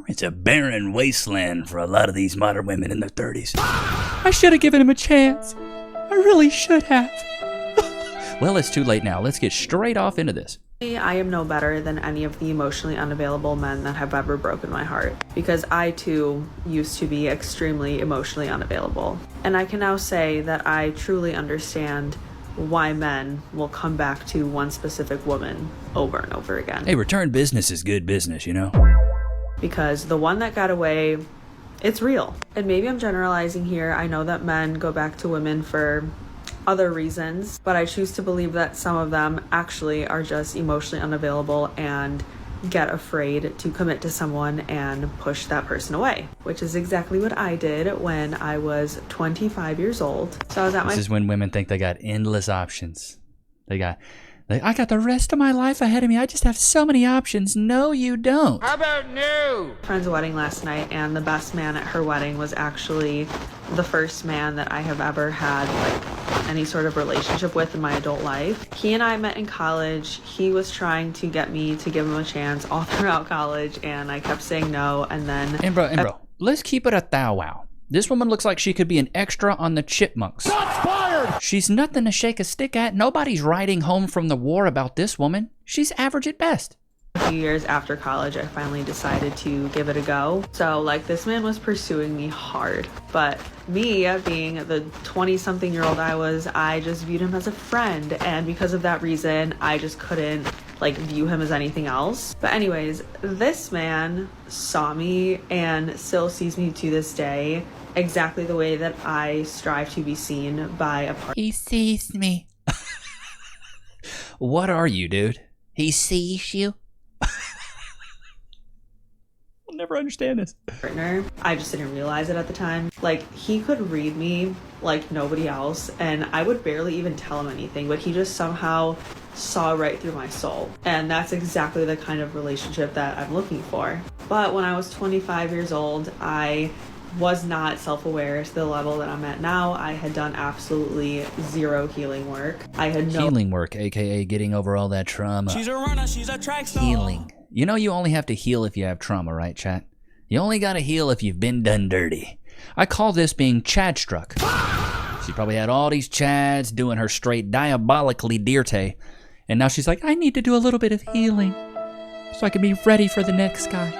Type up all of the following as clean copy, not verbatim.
It's a barren wasteland for a lot of these modern women in their 30s. I should have given him a chance. I really should have. Well, it's too late now. Let's get straight off into this. I am no better than any of the emotionally unavailable men that have ever broken my heart, because I too used to be extremely emotionally unavailable. And I can now say that I truly understand why men will come back to one specific woman over and over again. Hey, return business is good business, you know? Because the one that got away, it's real. And maybe I'm generalizing here. I know that men go back to women for other reasons, but I choose to believe that some of them actually are just emotionally unavailable and get afraid to commit to someone and push that person away, which is exactly what I did when I was 25 years old. So I was at This is when women think they got endless options. I got the rest of my life ahead of me. I just have so many options. No, you don't. How about no? Friend's wedding last night, and the best man at her wedding was actually the first man that I have ever had any sort of relationship with in my adult life. He and I met in college. He was trying to get me to give him a chance all throughout college, and I kept saying no. And then And bro, let's keep it a thou wow. This woman looks like she could be an extra on the Chipmunks. Shots fired! She's nothing to shake a stick at. Nobody's writing home from the war about this woman. She's average at best. a few years after college, I finally decided to give it a go. So this man was pursuing me hard, but me being the 20-something-year-old I just viewed him as a friend, and because of that reason, I just couldn't view him as anything else. But anyways, this man saw me and still sees me to this day exactly the way that I strive to be seen by a partner. He sees me. What are you, dude? He sees you? I'll never understand this. I just didn't realize it at the time. He could read me like nobody else, and I would barely even tell him anything, but he just somehow saw right through my soul. And that's exactly the kind of relationship that I'm looking for. But when I was 25 years old, I was not self-aware to the level that I'm at now. I had done absolutely zero healing work. I had no healing work, aka getting over all that trauma. She's a runner, she's a track star. Healing. You know you only have to heal if you have trauma, right, chat? You only gotta heal if you've been done dirty. I call this being Chad struck. She probably had all these Chads doing her straight diabolically dirty, and now she's like, I need to do a little bit of healing so I can be ready for the next guy.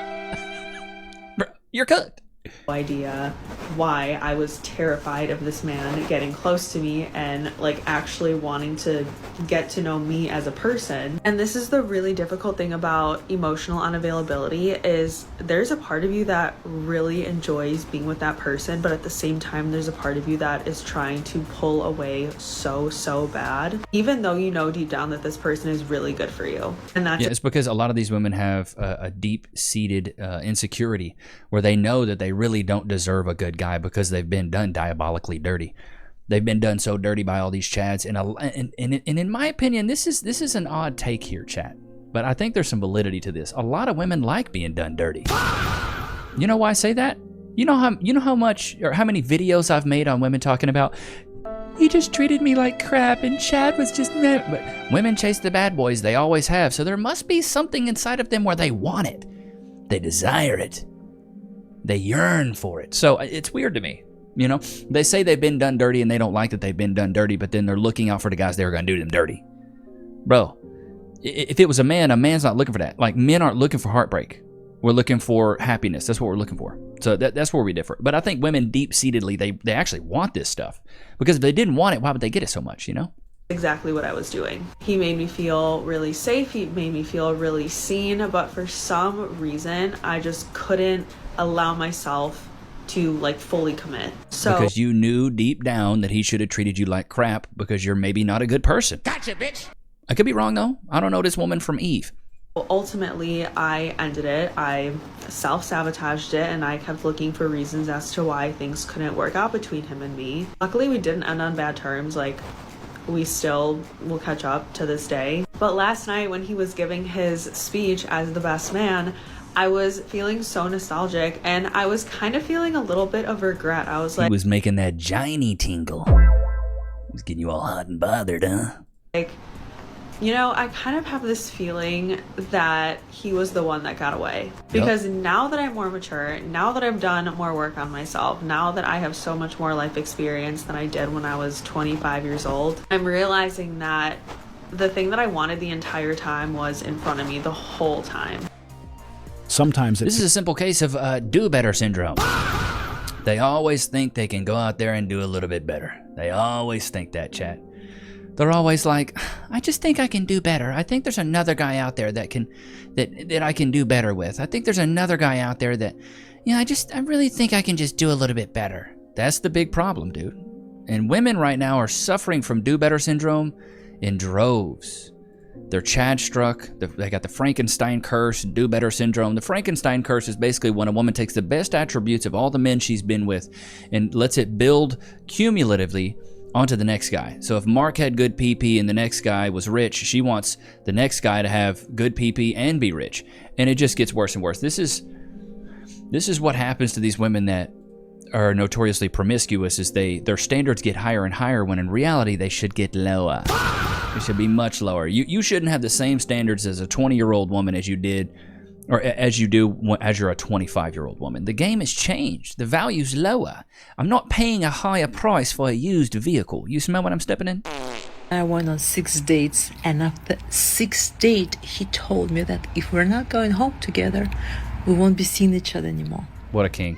Bro, you're cooked. idea why I was terrified of this man getting close to me and actually wanting to get to know me as a person. And this is the really difficult thing about emotional unavailability, is there's a part of you that really enjoys being with that person, but at the same time there's a part of you that is trying to pull away so bad, even though you know deep down that this person is really good for you. And that's it's because a lot of these women have a deep-seated insecurity where they know that they really don't deserve a good guy because they've been done diabolically dirty. They've been done so dirty by all these Chads, and in my opinion, this is an odd take here, chat, but I think there's some validity to this. A lot of women like being done dirty. You know why I say that? You know how much or how many videos I've made on women talking about, he just treated me like crap and Chad was just mad. But women chase the bad boys, they always have, so there must be something inside of them where they want it. They desire it. They yearn for it. So it's weird to me. You know, they say they've been done dirty and they don't like that they've been done dirty, but then they're looking out for the guys that are going to do them dirty. Bro, if it was a man's not looking for that. Men aren't looking for heartbreak. We're looking for happiness. That's what we're looking for. So that's where we differ. But I think women deep-seatedly, they actually want this stuff. Because if they didn't want it, why would they get it so much, you know? exactly what I was doing. He made me feel really safe. He made me feel really seen. But for some reason, I just couldn't allow myself to fully commit. So because you knew deep down that he should have treated you like crap because you're maybe not a good person. Gotcha, bitch. I could be wrong though. I don't know this woman from Eve. ultimately, I ended it. I self-sabotaged it, and I kept looking for reasons as to why things couldn't work out between him and me. Luckily, we didn't end on bad terms. We still will catch up to this day. But last night when he was giving his speech as the best man, I was feeling so nostalgic, and I was kind of feeling a little bit of regret. I was He was making that giny tingle. He was getting you all hot and bothered, huh? You know, I kind of have this feeling that he was the one that got away. Because now that I'm more mature, now that I've done more work on myself, now that I have so much more life experience than I did when I was 25 years old, I'm realizing that the thing that I wanted the entire time was in front of me the whole time. Sometimes This is a simple case of do-better syndrome. They always think they can go out there and do a little bit better. They always think that, chat. They're always like, I just think I can do better. I think there's another guy out there that I can do better with. I think there's another guy out there that, I really think I can just do a little bit better. That's the big problem, dude. And women right now are suffering from do-better syndrome in droves. They're Chad struck. They got the Frankenstein curse, do-better syndrome. The Frankenstein curse is basically when a woman takes the best attributes of all the men she's been with and lets it build cumulatively onto the next guy. So if Mark had good PP and the next guy was rich, she wants the next guy to have good PP and be rich. And it just gets worse and worse. This is what happens to these women that are notoriously promiscuous, is their standards get higher and higher when in reality they should get lower. They should be much lower. You shouldn't have the same standards as a 20-year-old woman as you did, or as you do as you're a 25-year-old woman. The game has changed. The value's lower. I'm not paying a higher price for a used vehicle. You smell what I'm stepping in? I went on 6 dates, and after 6th date, he told me that if we're not going home together, we won't be seeing each other anymore. What a king.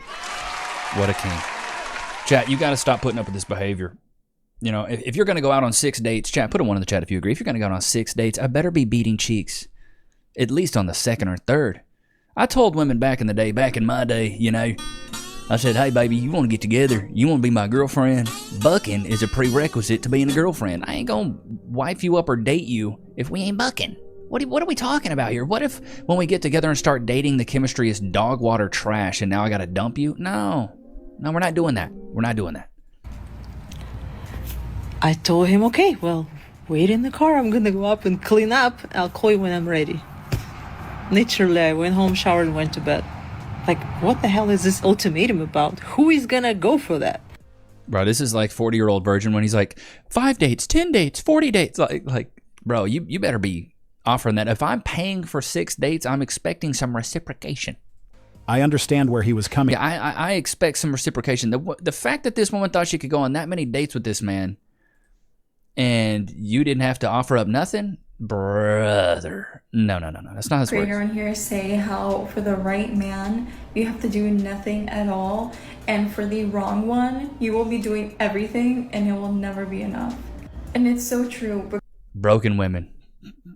What a king. Chat, you got to stop putting up with this behavior. If you're going to go out on 6 dates, chat, put a 1 in the chat if you agree. If you're going to go out on 6 dates, I better be beating cheeks. At least on the 2nd or 3rd. I told women back in my day, I said, hey, baby, you want to get together? You want to be my girlfriend? Bucking is a prerequisite to being a girlfriend. I ain't going to wife you up or date you if we ain't bucking. What are we talking about here? What if when we get together and start dating, the chemistry is dog water trash and now I got to dump you? No, we're not doing that. We're not doing that. I told him, okay, well, wait in the car. I'm going to go up and clean up. I'll call you when I'm ready. Literally, I went home, showered, and went to bed. Like, what the hell is this ultimatum about? Who is going to go for that? Bro, this is like 40-year-old virgin when he's like, 5 dates, 10 dates, 40 dates. Like, bro, you better be offering that. If I'm paying for 6 dates, I'm expecting some reciprocation. I understand where he was coming. Yeah, I expect some reciprocation. The fact that this woman thought she could go on that many dates with this man and you didn't have to offer up nothing, brother. No. That's not how this works. Creator on here say how for the right man, you have to do nothing at all. And for the wrong one, you will be doing everything and it will never be enough. And it's so true. Broken women.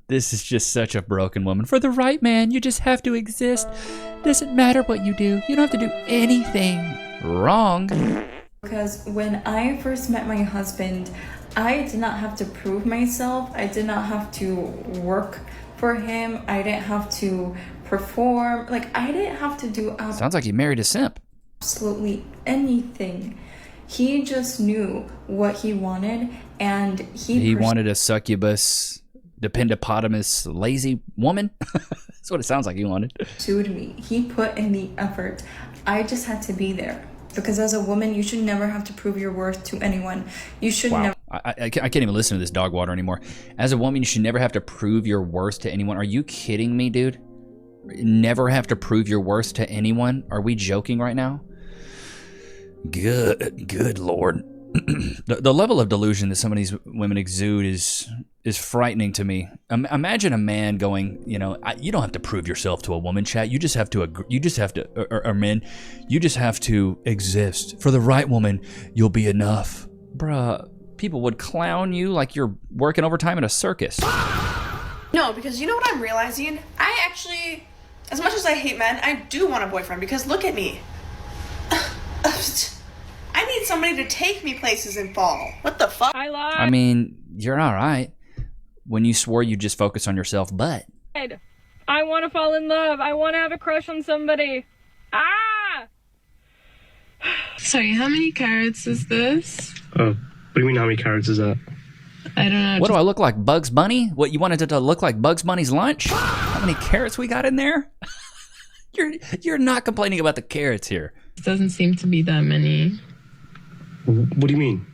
This is just such a broken woman. For the right man, you just have to exist. Doesn't matter what you do. You don't have to do anything. Wrong. Because when I first met my husband, I did not have to prove myself. I did not have to work for him. I didn't have to perform. I didn't have to do Sounds like you married a simp. absolutely anything. He just knew what he wanted, and he wanted a succubus, dependopotamus, lazy woman. That's what it sounds like he wanted. Pursued me. He put in the effort. I just had to be there. Because as a woman, you should never have to prove your worth to anyone. You should never. I can't even listen to this dog water anymore. As a woman, you should never have to prove your worth to anyone. Are you kidding me, dude? Never have to prove your worth to anyone? Are we joking right now? Good Lord. The level of delusion that some of these women exude is frightening to me. Imagine a man going, you don't have to prove yourself to a woman, chat. You just have to agree. You just have to, or men, you just have to exist. For the right woman, you'll be enough. Bruh, people would clown you like you're working overtime at a circus. No, because you know what I'm realizing? I actually, as much as I hate men, I do want a boyfriend because look at me. I need somebody to take me places and fall. What the fuck? I mean, you're all right. When you swore you'd just focus on yourself, but... I want to fall in love. I want to have a crush on somebody. Ah! Sorry, how many carrots is this? Oh, what do you mean how many carrots is that? I don't know. What, do I look like Bugs Bunny? What, you wanted it to look like Bugs Bunny's lunch? How many carrots we got in there? You're not complaining about the carrots here. It doesn't seem to be that many. What do you mean?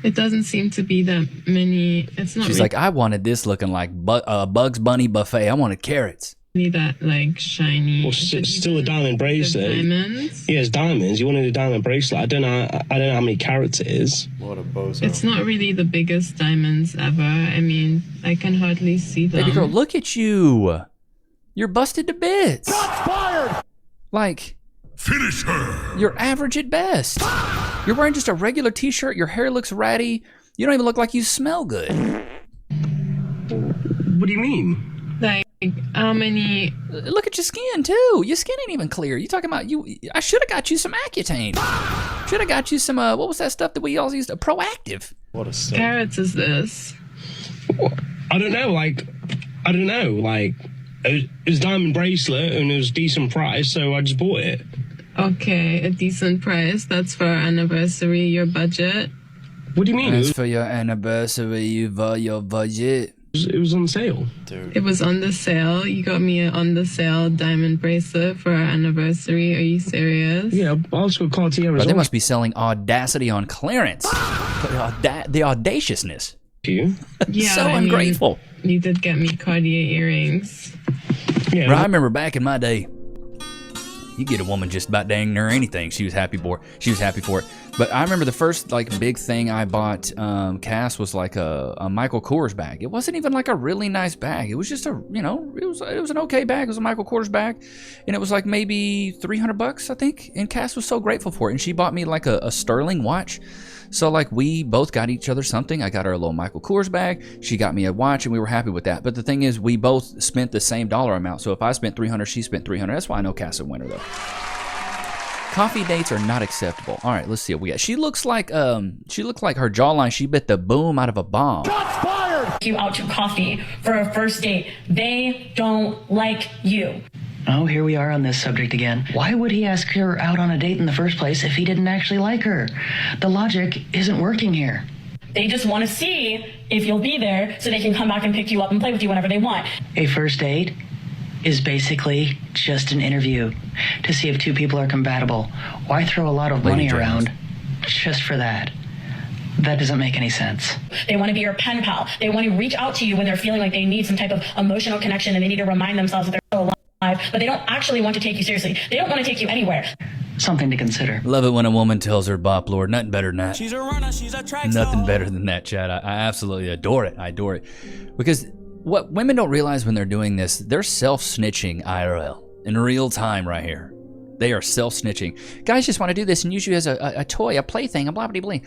It doesn't seem to be that many. It's not. She's like, I wanted this looking like Bugs Bunny buffet. I wanted carrots. Really that like shiny. Well, still a diamond bracelet. Diamonds. Yeah, it's diamonds. You wanted a diamond bracelet. I don't know how many carats it is. What a bozo. It's not really the biggest diamonds ever. I mean, I can hardly see them. Baby girl, look at you. You're busted to bits. Shots fired! Like, finish her. You're average at best. You're wearing just a regular t-shirt. Your hair looks ratty. You don't even look like you smell good. What do you mean? Like, how many? Look at your skin too. Your skin ain't even clear. You talking about you? I should have got you some Accutane. Should have got you some. What was that stuff that we all used? Proactive. What a sick. Carrots is this? I don't know. Like, it was a diamond bracelet and it was a decent price, so I just bought it. Okay, a decent price. That's for our anniversary. Your budget? What do you mean? That's for your anniversary. Your budget. It was on sale. Dude. It was on the sale. You got me an on the sale diamond bracelet for our anniversary. Are you serious? Yeah, I also got Cartier as well. But they must be selling Audacity on clearance. The audaciousness. You? Yeah, So ungrateful. You did get me Cartier earrings. Yeah. Bro, I remember back in my day, you get a woman just about dang near anything. She was happy for it. But I remember the first like big thing I bought Cass was like a Michael Kors bag. It wasn't even like a really nice bag. It was just it was an okay bag. It was a Michael Kors bag, and it was like maybe $300, I think. And Cass was so grateful for it. And she bought me like a Sterling watch. So like we both got each other something. I got her a little Michael Kors bag. She got me a watch, and we were happy with that. But the thing is, we both spent the same dollar amount. So if I spent $300, she spent $300. That's why I know Cass a winner though. Coffee dates are not acceptable. All right, let's see what we got. She looks like her jawline. She bit the boom out of a bomb. Shots fired! You out to coffee for a first date. They don't like you. Oh, here we are on this subject again. Why would he ask her out on a date in the first place if he didn't actually like her? The logic isn't working here. They just want to see if you'll be there so they can come back and pick you up and play with you whenever they want. A first date is basically just an interview to see if two people are compatible. Why throw a lot of money around just for that? That doesn't make any sense. They want to be your pen pal. They want to reach out to you when they're feeling like they need some type of emotional connection and they need to remind themselves that they're still alive, but they don't actually want to take you seriously. They don't want to take you anywhere. Something to consider. Love it when a woman tells her bop lord. Nothing better than that. She's a runner, she's a track Nothing star. better than that, Chad. I absolutely adore it. I adore it. Because what women don't realize when they're doing this, they're self-snitching IRL in real time right here. They are self-snitching. Guys just want to do this and use you as a toy, a plaything, a blah, blah, blah.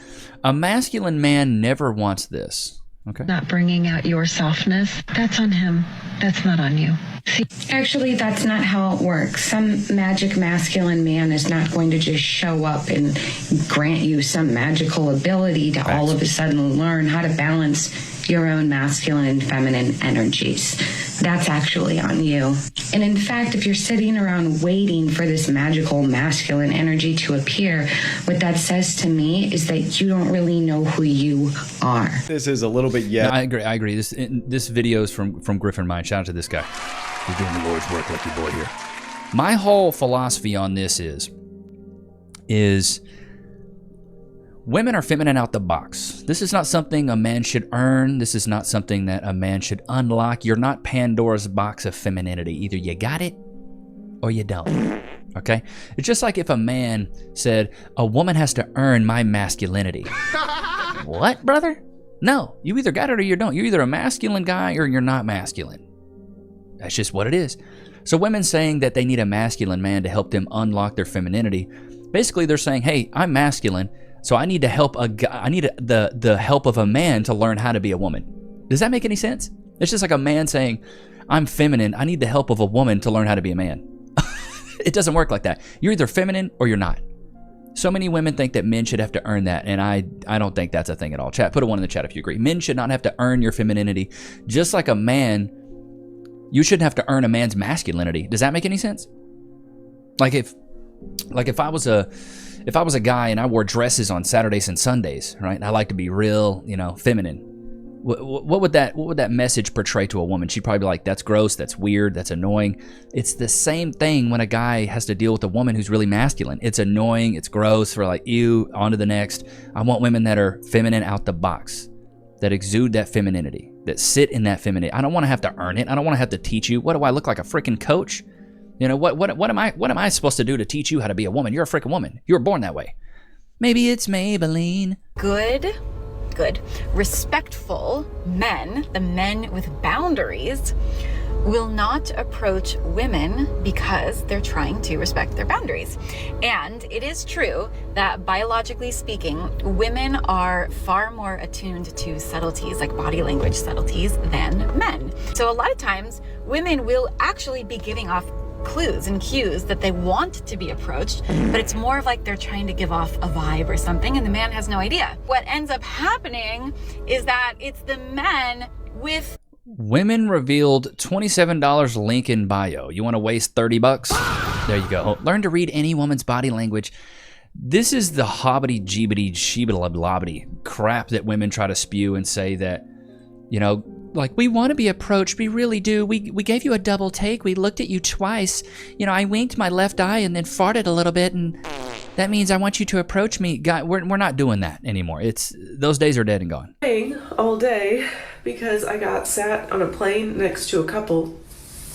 A masculine man never wants this. Okay? Not bringing out your softness, that's on him. That's not on you. Actually, that's not how it works. Some magic masculine man is not going to just show up and grant you some magical ability to all of a sudden learn how to balance your own masculine and feminine energies. That's actually on you. And in fact, if you're sitting around waiting for this magical masculine energy to appear, what that says to me is that you don't really know who you are. This is a little bit No, I agree. This video is from Griffin Mind. Shout out to this guy. He's doing the Lord's work, lucky boy here. My whole philosophy on this is women are feminine out the box. This is not something a man should earn. This is not something that a man should unlock. You're not Pandora's box of femininity. Either you got it or you don't. Okay? It's just like if a man said, a woman has to earn my masculinity. What, brother? No, you either got it or you don't. You're either a masculine guy or you're not masculine. That's just what it is. So women saying that they need a masculine man to help them unlock their femininity, basically they're saying, hey, I'm masculine, so I need to help a guy. I need the help of a man to learn how to be a woman. Does that make any sense? It's just like a man saying, I'm feminine, I need the help of a woman to learn how to be a man. It doesn't work like that. You're either feminine or you're not. So many women think that men should have to earn that, and I don't think that's a thing at all. Chat, put a 1 in the chat if you agree. Men should not have to earn your femininity. Just like a man, you shouldn't have to earn a man's masculinity. Does that make any sense? Like if I was a guy and I wore dresses on Saturdays and Sundays, right? And I like to be real, feminine. What would that message portray to a woman? She'd probably be like, that's gross, that's weird, that's annoying. It's the same thing when a guy has to deal with a woman who's really masculine. It's annoying, it's gross. We're like, ew, on to the next. I want women that are feminine out the box, that exude that femininity, that sit in that femininity. I don't want to have to earn it. I don't want to have to teach you. What do I look like, a freaking coach? You know, what am I supposed to do to teach you how to be a woman? You're a freaking woman. You were born that way. Maybe it's Maybelline. Good, respectful men, the men with boundaries, will not approach women because they're trying to respect their boundaries. And it is true that biologically speaking, women are far more attuned to subtleties, like body language subtleties, than men. So a lot of times, women will actually be giving off clues and cues that they want to be approached, but it's more of like they're trying to give off a vibe or something, and the man has no idea. What ends up happening is that it's the men with Women revealed $27 link in bio. You want to waste $30? There you go. Learn to read any woman's body language. This is the hobbity-jeebity, sheebity crap that women try to spew and say that, you know, like, we want to be approached. We really do. We gave you a double take. We looked at you twice. You know, I winked my left eye and then farted a little bit, and that means I want you to approach me. God, we're not doing that anymore. Those days are dead and gone. All day because I got sat on a plane next to a couple,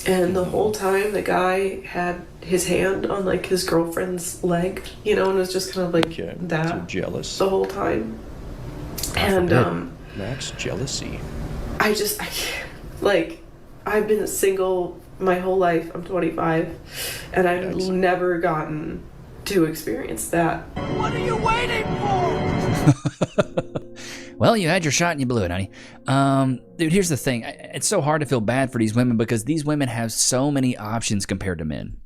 and the whole time the guy had his hand on like his girlfriend's leg, you know, and it was just kind of like that. So jealous the whole time. And that's jealousy. I can't, like, I've been single my whole life. I'm 25, and I've never gotten to experience that. What are you waiting for? Well, you had your shot and you blew it, honey. Dude, here's the thing. It's so hard to feel bad for these women because these women have so many options compared to men.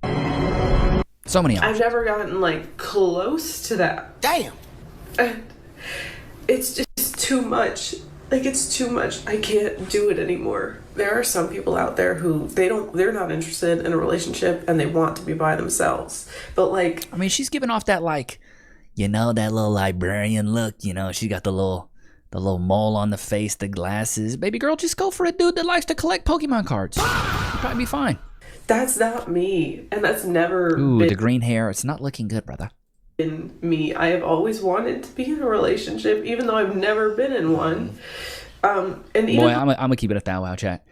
So many options. I've never gotten, like, close to that. Damn. It's just too much. Like, it's too much. I can't do it anymore. There are some people out there who they're not interested in a relationship and they want to be by themselves. But like, I mean, she's giving off that, like, you know, that little librarian look, you know, she got the little mole on the face, the glasses. Baby girl, just go for a dude that likes to collect Pokemon cards. You'll probably be fine. That's not me. And that's never been the green hair. It's not looking good, brother. In me. I have always wanted to be in a relationship, even though I've never been in one. And even boy, I'm gonna keep it a thou chat.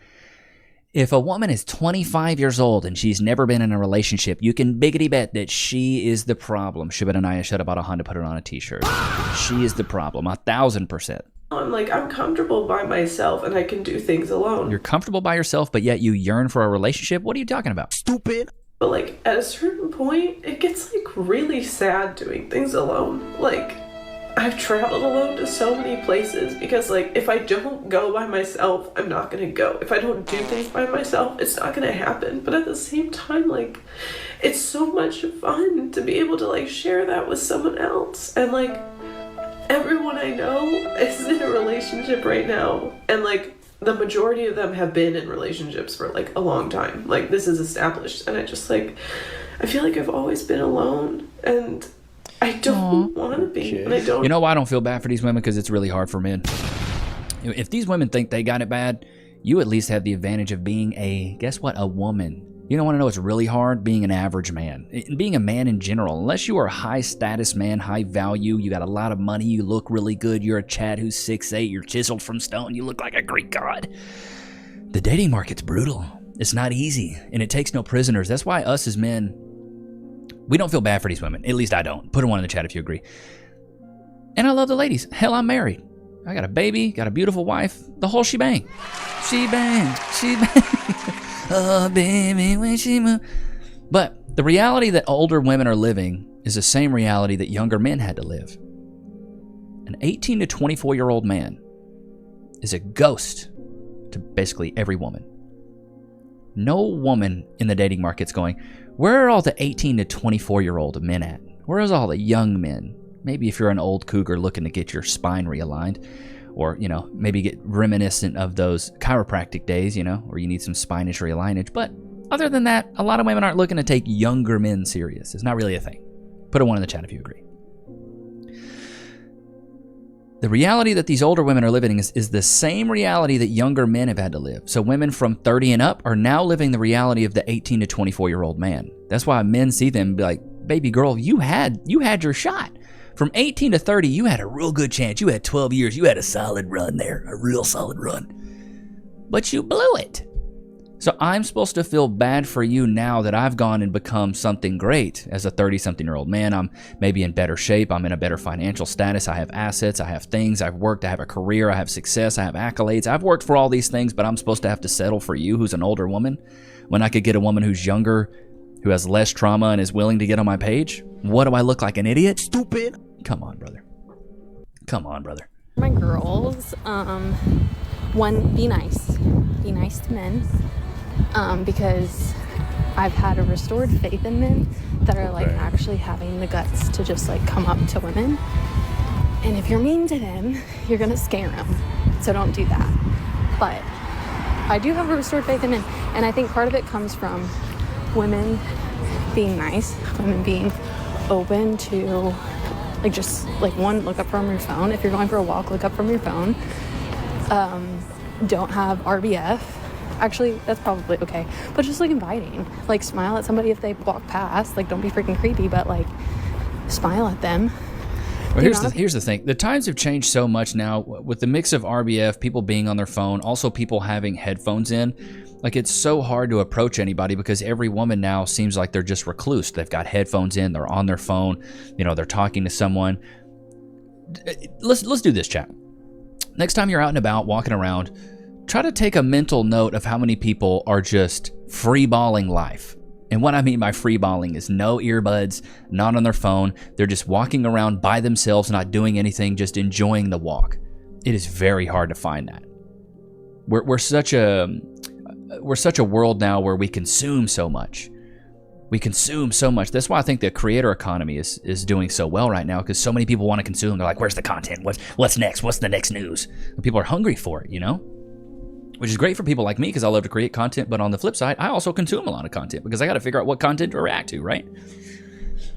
If a woman is 25 years old and she's never been in a relationship, you can biggity bet that she is the problem. Shibananaya should have bought a Honda, put it on a t-shirt. She is the problem, 1,000%. I'm like, I'm comfortable by myself and I can do things alone. You're comfortable by yourself, but yet you yearn for a relationship? What are you talking about? Stupid. But like, at a certain point, it gets like really sad doing things alone. Like, I've traveled alone to so many places because like, if I don't go by myself, I'm not gonna go. If I don't do things by myself, it's not gonna happen. But at the same time, like, it's so much fun to be able to like share that with someone else. And like, everyone I know is in a relationship right now. And like, the majority of them have been in relationships for like a long time. Like, this is established. And I just like, I feel like I've always been alone and I don't want to be. And I don't. You know why I don't feel bad for these women? Because it's really hard for men. If these women think they got it bad, you at least have the advantage of being a woman. You don't want to know it's really hard being an average man. Being a man in general, unless you are a high status man, high value, you got a lot of money, you look really good, you're a Chad who's 6'8", you're chiseled from stone, you look like a Greek god. The dating market's brutal. It's not easy, and it takes no prisoners. That's why us as men, we don't feel bad for these women. At least I don't. Put a one in the chat if you agree. And I love the ladies. Hell, I'm married. I got a baby, got a beautiful wife, the whole shebang. Shebang. Oh, baby, when she moved. But the reality that older women are living is the same reality that younger men had to live. An 18 to 24-year-old man is a ghost to basically every woman. No woman in the dating market's going, where are all the 18 to 24-year-old men at? Where's all the young men? Maybe if you're an old cougar looking to get your spine realigned, or, you know, maybe get reminiscent of those chiropractic days, you know, where you need some spinach realignage. But other than that, a lot of women aren't looking to take younger men serious. It's not really a thing. Put a one in the chat if you agree. The reality that these older women are living is the same reality that younger men have had to live. So women from 30 and up are now living the reality of the 18 to 24-year-old man. That's why men see them and be like, baby girl, you had your shot. From 18 to 30, you had a real good chance. You had 12 years. You had a solid run there, a real solid run. But you blew it. So I'm supposed to feel bad for you now that I've gone and become something great as a 30-something-year-old man. I'm maybe in better shape. I'm in a better financial status. I have assets. I have things. I've worked. I have a career. I have success. I have accolades. I've worked for all these things, but I'm supposed to have to settle for you, who's an older woman, when I could get a woman who's younger, who has less trauma and is willing to get on my page? What do I look like, an idiot? Stupid. Come on, brother. Come on, brother. My girls, one, be nice. Be nice to men. Because I've had a restored faith in men that are like actually having the guts to just like come up to women. And if you're mean to them, you're gonna scare them. So don't do that. But I do have a restored faith in men. And I think part of it comes from women being nice, women being open to like just like one, look up from your phone. If you're going for a walk, look up from your phone. Don't have RBF. Actually, that's probably okay. But just like inviting, like smile at somebody if they walk past. Like don't be freaking creepy, but like smile at them. Well, here's the thing. The times have changed so much now with the mix of RBF, people being on their phone, also people having headphones in. Like it's so hard to approach anybody because every woman now seems like they're just recluse. They've got headphones in, they're on their phone, they're talking to someone. Let's do this, chat. Next time you're out and about, walking around, try to take a mental note of how many people are just free-balling life. And what I mean by free-balling is no earbuds, not on their phone. They're just walking around by themselves, not doing anything, just enjoying the walk. It is very hard to find that. We're such a world now where we consume so much. We consume so much. That's why I think the creator economy is doing so well right now, because so many people want to consume. They're like, where's the content? What's next? What's the next news? And people are hungry for it, Which is great for people like me because I love to create content, but on the flip side, I also consume a lot of content because I got to figure out what content to react to, right?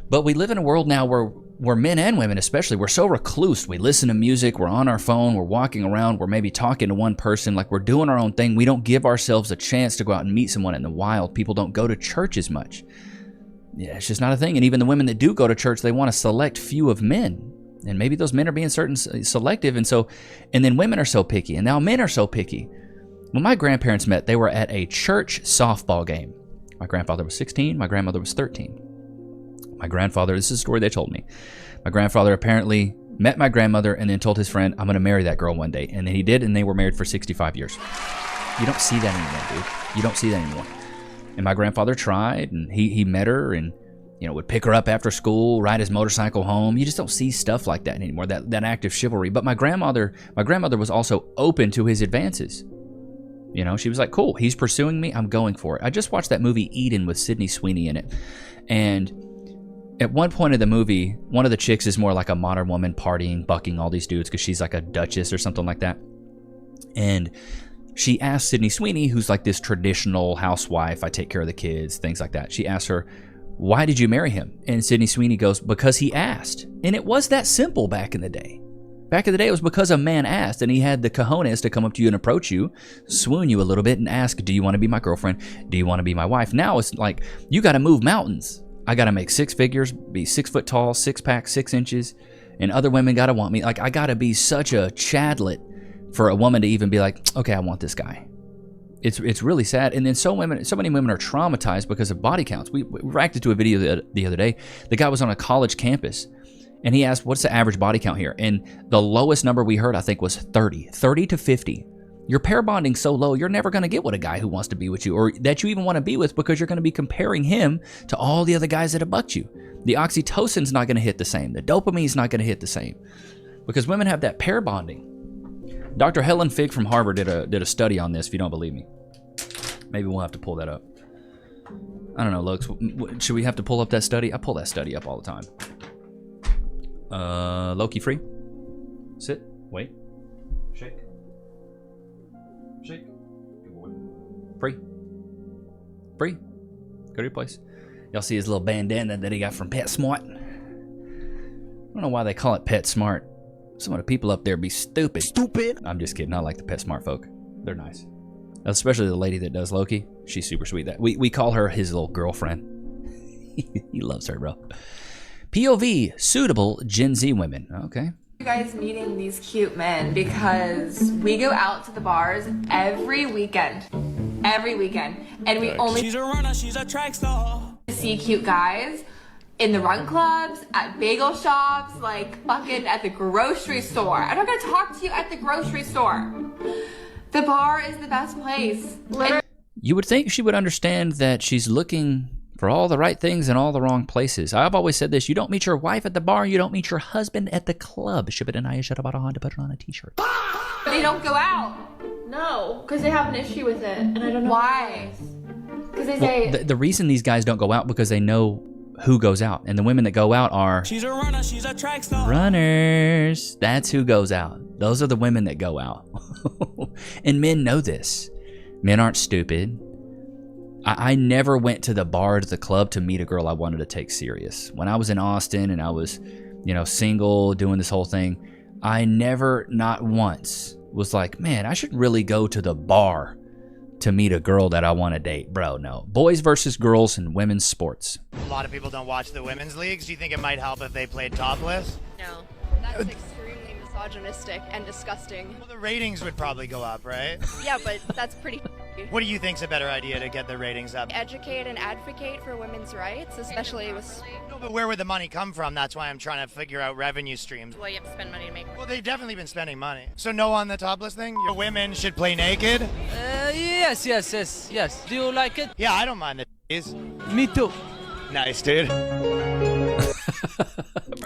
But we live in a world now where men and women especially, we're so recluse. We listen to music, we're on our phone, we're walking around, we're maybe talking to one person, like we're doing our own thing. We don't give ourselves a chance to go out and meet someone in the wild. People don't go to church as much. Yeah, it's just not a thing. And even the women that do go to church, they want a select few of men. And maybe those men are being selective. And then women are so picky. And now men are so picky. When my grandparents met, they were at a church softball game. My grandfather was 16. My grandmother was 13. My grandfather, this is a story they told me. My grandfather apparently met my grandmother and then told his friend, I'm going to marry that girl one day. And then he did, and they were married for 65 years. You don't see that anymore, dude. You don't see that anymore. And my grandfather tried, and he met her and, would pick her up after school, ride his motorcycle home. You just don't see stuff like that anymore, that act of chivalry. But my grandmother was also open to his advances. She was like, cool, he's pursuing me, I'm going for it. I just watched that movie Eden with Sydney Sweeney in it. And at one point in the movie, one of the chicks is more like a modern woman partying, bucking all these dudes because she's like a duchess or something like that. And she asked Sydney Sweeney, who's like this traditional housewife, I take care of the kids, things like that. She asked her, why did you marry him? And Sydney Sweeney goes, because he asked. And it was that simple back in the day. Back in the day, it was because a man asked, and he had the cojones to come up to you and approach you, swoon you a little bit, and ask, do you want to be my girlfriend? Do you want to be my wife? Now it's like, you got to move mountains. I got to make six figures, be 6 foot tall, 6 pack, 6 inches, and other women got to want me. Like, I got to be such a chadlet for a woman to even be like, okay, I want this guy. It's really sad. And then so many women are traumatized because of body counts. We reacted to a video the other day. The guy was on a college campus, and he asked, what's the average body count here? And the lowest number we heard, I think, was 30 to 50. Your pair bonding's so low, you're never going to get with a guy who wants to be with you or that you even want to be with, because you're going to be comparing him to all the other guys that have bucked you. The oxytocin's not going to hit the same. The dopamine's not going to hit the same because women have that pair bonding. Dr. Helen Fig from Harvard did a study on this, if you don't believe me. Maybe we'll have to pull that up. I don't know, Lux. Should we have to pull up that study? I pull that study up all the time. Loki free. Sit. Wait. Shake. Shake. Good boy. Free. Free. Go to your place. Y'all see his little bandana that he got from PetSmart? I don't know why they call it PetSmart. Some of the people up there be stupid. I'm just kidding. I like the PetSmart folk. They're nice. Especially the lady that does Loki. She's super sweet. That we call her his little girlfriend. He loves her, bro. POV, suitable Gen Z women. Okay. You guys meeting these cute men because we go out to the bars every weekend, and we only She's a runner, she's a track star. see cute guys in the run clubs, at bagel shops, like fucking at the grocery store. I'm not gonna talk to you at the grocery store. The bar is the best place. Literally. You would think she would understand that she's looking for all the right things in all the wrong places. I've always said this: you don't meet your wife at the bar, you don't meet your husband at the club. Ship it in I shut about a Honda, put it on a t-shirt. They don't go out. No, because they have an issue with it, and I don't know why. Because they Well, say the reason these guys don't go out because they know who goes out, and the women that go out are She's a runner, she's a track star. runners. That's who goes out. Those are the women that go out. And men know this. Men aren't stupid. I never went to the bar, to the club to meet a girl I wanted to take serious. When I was in Austin and I was, single, doing this whole thing, I never, not once, was like, man, I should really go to the bar to meet a girl that I want to date. Bro, no. Boys versus girls in women's sports. A lot of people don't watch the women's leagues. Do you think it might help if they played topless? No. That's extremely misogynistic and disgusting. Well, the ratings would probably go up, right? Yeah, but that's pretty. What do you think's a better idea to get the ratings up? Educate and advocate for women's rights, especially with. No, but where would the money come from? That's why I'm trying to figure out revenue streams. Well, you have to spend money to make. Well, they've definitely been spending money. So no on the topless thing? Your women should play naked? Yes. Do you like it? Yeah, I don't mind the titties. Me too. Nice, dude. I'm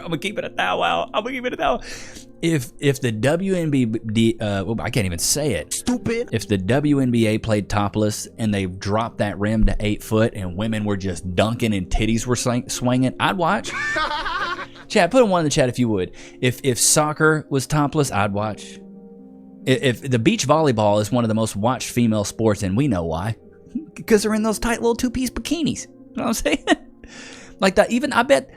gonna keep it a thou out. I'm gonna keep it a thou. If the WNBA, I can't even say it. Stupid. If the WNBA played topless and they dropped that rim to 8 foot and women were just dunking and titties were swinging, I'd watch. Chat, put one in the chat if you would. If soccer was topless, I'd watch. If the beach volleyball is one of the most watched female sports, and we know why, because they're in those tight little 2-piece bikinis. You know what I'm saying? Like that. Even I bet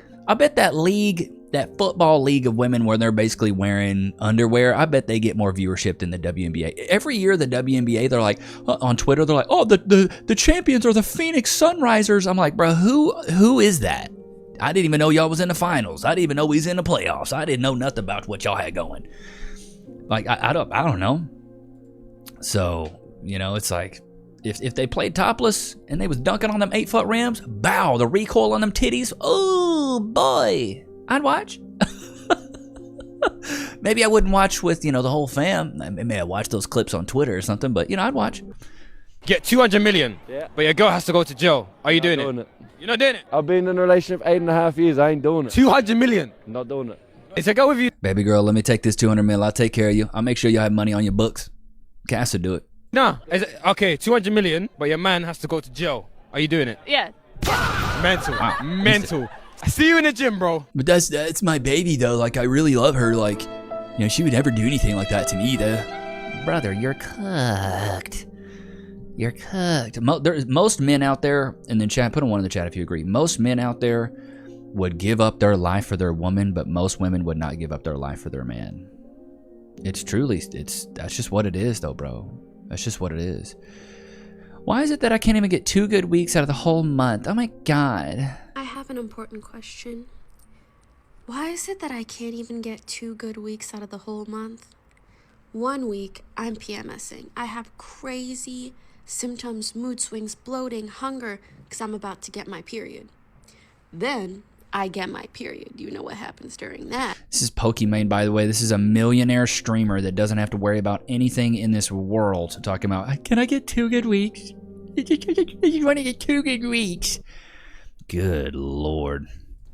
that league, that football league of women where they're basically wearing underwear, I bet they get more viewership than the WNBA. Every year the WNBA, they're like, on Twitter, they're like, oh, the champions are the Phoenix Sunrisers. I'm like, bro, who is that? I didn't even know y'all was in the finals. I didn't even know we was in the playoffs. I didn't know nothing about what y'all had going. Like, I don't know. So, it's like, if they played topless and they was dunking on them 8-foot rims, bow, the recoil on them titties, oh boy, I'd watch. Maybe I wouldn't watch with, the whole fam. Maybe I'd watch those clips on Twitter or something, but, I'd watch. Get 200 million, but your girl has to go to jail. Are you doing it? You're not doing it? I've been in a relationship 8.5 years. I ain't doing it. 200 million? Not doing it. Is it go with you? Baby girl, let me take this 200 mil. I'll take care of you. I'll make sure you have money on your books. Cass will do it. No. Okay, 200 million, but your man has to go to jail. Are you doing it? Yeah. Mental. Mental. I see you in the gym, bro. But that's my baby, though. Like, I really love her. Like, she would never do anything like that to me, though. Brother, you're cooked. You're cooked. Most men out there, and then chat, put a 1 in the chat if you agree. Most men out there would give up their life for their woman, but most women would not give up their life for their man. That's just what it is, though, bro. That's just what it is. Why is it that I can't even get 2 good weeks out of the whole month? Oh my God. I have an important question. Why is it that I can't even get 2 good weeks out of the whole month? 1 week, I'm PMSing. I have crazy symptoms, mood swings, bloating, hunger, because I'm about to get my period. Then I get my period. You know what happens during that. This is Pokimane, by the way. This is a millionaire streamer that doesn't have to worry about anything in this world. Talking about, can I get 2 good weeks? You want to get 2 good weeks? Good Lord.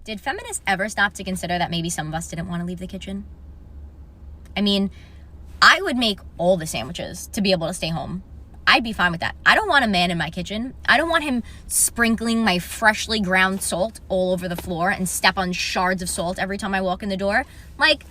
Did feminists ever stop to consider that maybe some of us didn't want to leave the kitchen? I mean, I would make all the sandwiches to be able to stay home. I'd be fine with that. I don't want a man in my kitchen. I don't want him sprinkling my freshly ground salt all over the floor and step on shards of salt every time I walk in the door. Like,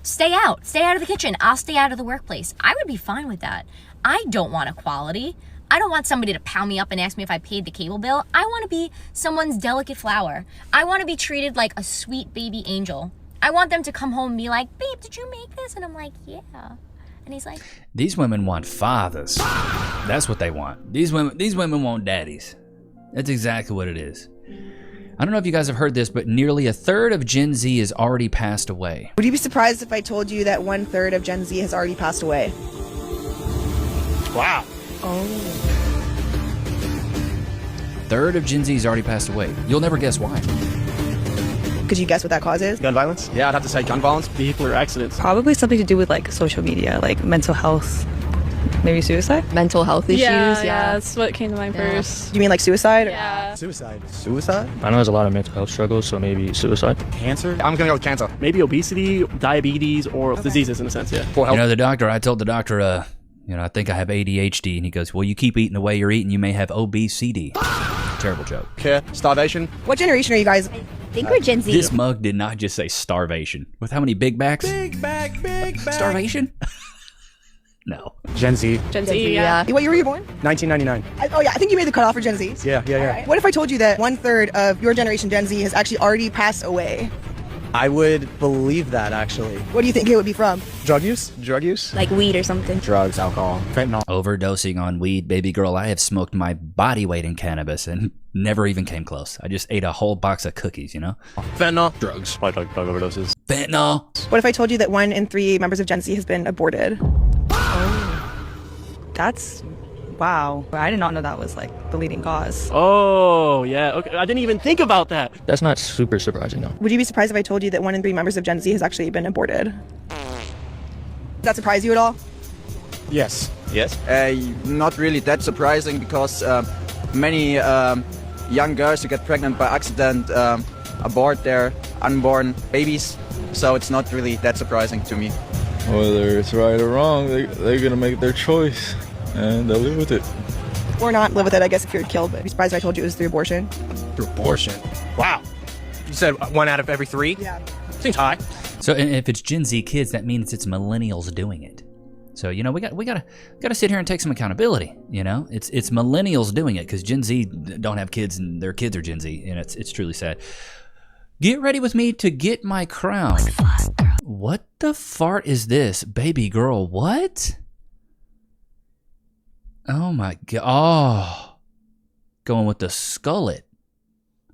stay out. Stay out of the kitchen. I'll stay out of the workplace. I would be fine with that. I don't want equality. I don't want somebody to pound me up and ask me if I paid the cable bill. I want to be someone's delicate flower. I want to be treated like a sweet baby angel. I want them to come home and be like, babe, did you make this? And I'm like, yeah. And he's like, these women want fathers. That's what they want. These women want daddies. That's exactly what it is. I don't know if you guys have heard this, but nearly a third of Gen Z has already passed away. Would you be surprised if I told you that 1/3 of Gen Z has already passed away? Wow. Oh. Third of Gen Z has already passed away. You'll never guess why. Could you guess what that cause is? Gun violence? Yeah, I'd have to say gun violence, vehicular accidents. Probably something to do with like social media, like mental health. Maybe suicide? Mental health issues, yeah. That's what came to mind first. Do you mean like suicide? Yeah. Suicide. Suicide? I know there's a lot of mental health struggles, so maybe suicide. Cancer? I'm gonna go with cancer. Maybe obesity, diabetes, or diseases in a sense, yeah. You know, I told the doctor, I think I have ADHD, and he goes, well, you keep eating the way you're eating, you may have obesity. Terrible joke. Okay, starvation. What generation are you guys? I think we're Gen Z. This mug did not just say starvation. With how many big backs? Big back. Starvation? No. Gen Z. Gen Z, yeah. What year were you born? 1999. I think you made the cutoff for Gen Zs. Yeah. Right. What if I told you that 1/3 of your generation, Gen Z, has actually already passed away? I would believe that, actually. What do you think it would be from? Drug use? Like weed or something. Drugs, alcohol, fentanyl. Overdosing on weed, baby girl. I have smoked my body weight in cannabis and never even came close. I just ate a whole box of cookies, you know? Fentanyl. Drugs. Probably drug overdoses. Fentanyl. What if I told you that 1 in 3 members of Gen Z has been aborted? That's, wow. I did not know that was like the leading cause. Oh, yeah. Okay, I didn't even think about that. That's not super surprising, though. Would you be surprised if I told you that 1 in 3 members of Gen Z has actually been aborted? Does that surprise you at all? Yes. Not really that surprising, because many young girls who get pregnant by accident abort their unborn babies, so it's not really that surprising to me. Whether it's right or wrong, they're gonna make their choice, and they'll live with it. Or not live with it, I guess, if you're killed. But I'd be surprised if I told you it was through abortion. Through abortion? Wow. You said 1 out of every 3? Yeah. Seems high. So if it's Gen Z kids, that means it's millennials doing it. So, you know, we gotta sit here and take some accountability. You know, it's millennials doing it, because Gen Z don't have kids and their kids are Gen Z, and it's truly sad. Get ready with me to get my crown. What the fart is this, baby girl? What? Oh my god! Oh, going with the skullet.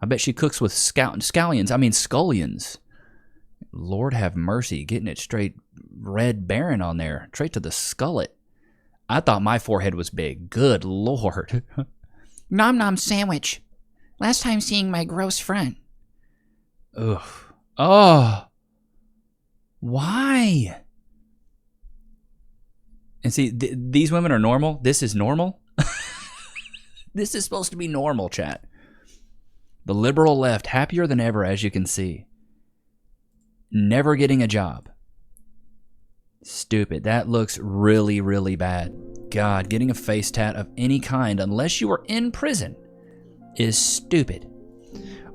I bet she cooks with scallions. Lord have mercy, getting it straight Red Baron on there, straight to the skullet. I thought my forehead was big. Good Lord. Nom nom sandwich. Last time seeing my gross front. Ugh. Oh. Why? And see, these women are normal. This is normal. This is supposed to be normal, chat. The liberal left, happier than ever, as you can see. Never getting a job. Stupid. That looks really, really bad. God, getting a face tat of any kind, unless you are in prison, is stupid.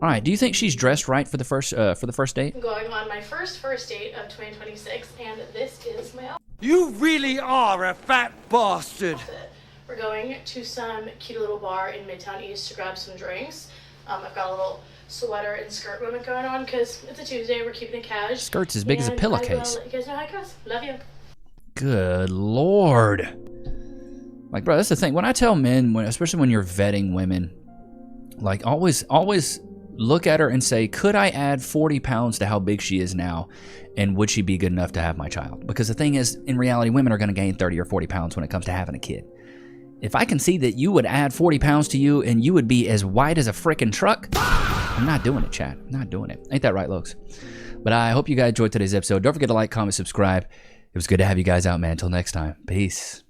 All right, do you think she's dressed right for the first date? I'm going on my first date of 2026, and this is my outfit. You really are a fat bastard. We're going to some cute little bar in Midtown East to grab some drinks. I've got a little sweater and skirt moment going on because it's a Tuesday. We're keeping it cash. Skirt's as big as a pillowcase. Let you guys know how it goes. Love you. Good Lord. Like, bro, that's the thing. When I tell men, especially when you're vetting women, like, always look at her and say, could I add 40 pounds to how big she is now, and would she be good enough to have my child? Because the thing is, in reality, women are going to gain 30 or 40 pounds when it comes to having a kid. If I can see that you would add 40 pounds to you and you would be as wide as a frickin' truck, I'm not doing it, chat. I'm not doing it. Ain't that right, Lokes? But I hope you guys enjoyed today's episode. Don't forget to like, comment, subscribe. It was good to have you guys out, man. Until next time. Peace.